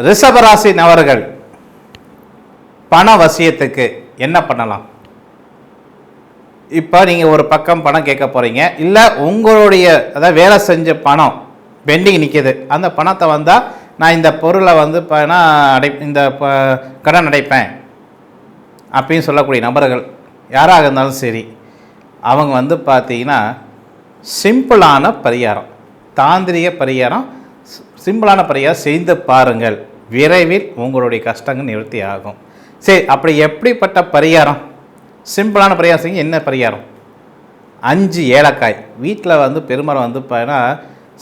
ரிஷபராசி நபர்கள் பண வசியத்துக்கு என்ன பண்ணலாம்? இப்போ நீங்கள் ஒரு பக்கம் பணம் கேட்க போகிறீங்க, இல்லை உங்களுடைய அதாவது வேலை செஞ்ச பணம் பெண்டிங் நிற்கிது, அந்த பணத்தை வந்தால் நான் இந்த பொருளை வந்து இந்த கடன் அடைப்பேன் அப்படின்னு சொல்லக்கூடிய நபர்கள் யாராக இருந்தாலும் சரி, அவங்க வந்து பார்த்தீங்கன்னா சிம்பிளான பரிகாரம், தாந்திரிக பரிகாரம், சிம்பிளான பரிகாரம் செய்து பாருங்கள். விரைவில் உங்களுடைய கஷ்டங்கள் நிவர்த்தி ஆகும். சரி, அப்படி எப்படிப்பட்ட பரிகாரம்? சிம்பிளான பரிகாரம் செய்ய என்ன பரிகாரம்? 5 ஏலக்காய் வீட்டில் வந்து பெருமரம் வந்து பார்த்தீங்கன்னா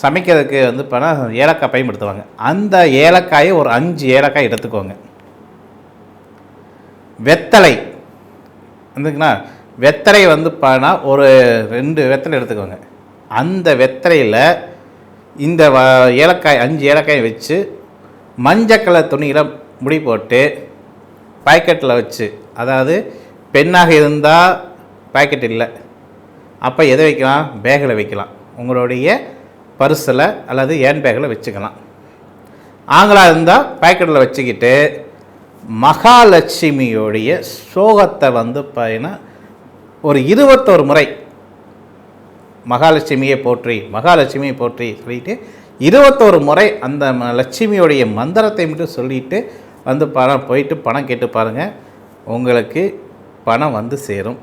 சமைக்கிறதுக்கு வந்து பார்த்தீங்கன்னா ஏலக்காய் பயன்படுத்துவாங்க. அந்த ஏலக்காயை ஒரு 5 ஏலக்காய் எடுத்துக்கோங்க. வெத்தலை வந்துங்களா, வெத்தலை வந்து பார்த்தீங்கன்னா ஒரு 2 வெத்தலை எடுத்துக்கோங்க. அந்த வெத்தலையில் இந்த ஏலக்காய் 5 ஏலக்காய் வச்சு மஞ்சள் கலர் துணியில் முடி போட்டு பாக்கெட்டில் வச்சு, அதாவது பெண்ணாக இருந்தால் பாக்கெட் இல்லை, அப்போ எதை வைக்கலாம்? பேக்கில் வைக்கலாம். உங்களுடைய பர்ஸில் அல்லது ஏன் பேக்கில் வச்சுக்கலாம். ஆங்களாக இருந்தால் பாக்கெட்டில் வச்சுக்கிட்டு மகாலட்சுமியோடைய ஸ்லோகத்தை வந்து பார்த்தீங்கன்னா ஒரு 21 முறை மகாலட்சுமியை போற்றி மகாலட்சுமியை போற்றி சொல்லிட்டு 21 முறை அந்த லட்சுமியோடைய மந்திரத்தை மட்டும் சொல்லிட்டு வந்து போயிட்டு பணம் கேட்டு பாருங்கள். உங்களுக்கு பணம் வந்து சேரும்.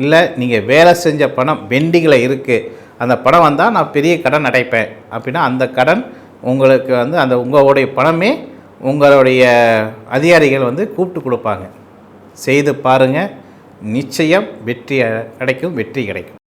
இல்லை நீங்கள் வேலை செஞ்ச பணம் பெண்டிங்கில் இருக்குது, அந்த பணம் வந்தால் நான் பெரிய கடன் அடைப்பேன் அப்படின்னா அந்த கடன் உங்களுக்கு வந்து அந்த உங்களுடைய பணமே உங்களுடைய அதிகாரிகள் வந்து கூப்பிட்டு கொடுப்பாங்க. செய்து பாருங்கள், நிச்சயம் வெற்றி கிடைக்கும்.